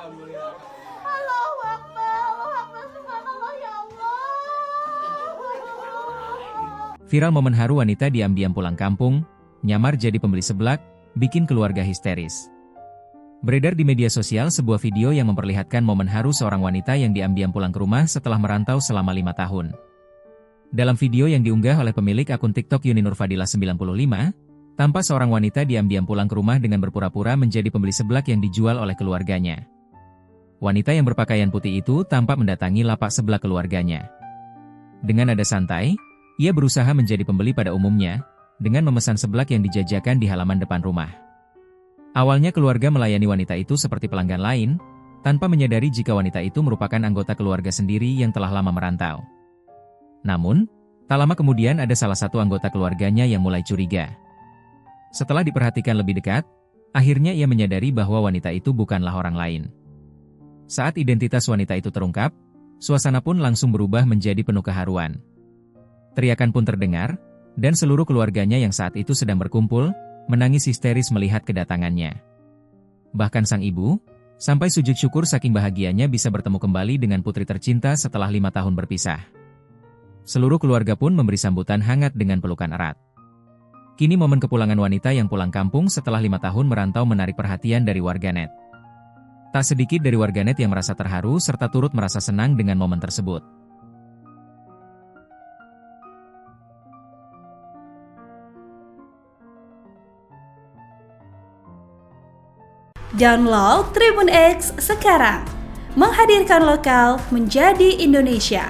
Allahu Akbar, subhanallah ya Allah. Viral momen haru wanita diam-diam pulang kampung, nyamar jadi pembeli seblak, bikin keluarga histeris. Beredar di media sosial sebuah video yang memperlihatkan momen haru seorang wanita yang diam-diam pulang ke rumah setelah merantau selama 5 tahun. Dalam video yang diunggah oleh pemilik akun TikTok Yuni Nurfadilah 95, tampak seorang wanita diam-diam pulang ke rumah dengan berpura-pura menjadi pembeli seblak yang dijual oleh keluarganya. Wanita yang berpakaian putih itu tampak mendatangi lapak seblak keluarganya. Dengan nada santai, ia berusaha menjadi pembeli pada umumnya, dengan memesan seblak yang dijajakan di halaman depan rumah. Awalnya keluarga melayani wanita itu seperti pelanggan lain, tanpa menyadari jika wanita itu merupakan anggota keluarga sendiri yang telah lama merantau. Namun, tak lama kemudian ada salah satu anggota keluarganya yang mulai curiga. Setelah diperhatikan lebih dekat, akhirnya ia menyadari bahwa wanita itu bukanlah orang lain. Saat identitas wanita itu terungkap, suasana pun langsung berubah menjadi penuh keharuan. Teriakan pun terdengar, dan seluruh keluarganya yang saat itu sedang berkumpul, menangis histeris melihat kedatangannya. Bahkan sang ibu, sampai sujud syukur saking bahagianya bisa bertemu kembali dengan putri tercinta setelah 5 tahun berpisah. Seluruh keluarga pun memberi sambutan hangat dengan pelukan erat. Kini momen kepulangan wanita yang pulang kampung setelah 5 tahun merantau menarik perhatian dari warganet. Tak sedikit dari warganet yang merasa terharu serta turut merasa senang dengan momen tersebut. Download Tribun X sekarang, menghadirkan lokal menjadi Indonesia.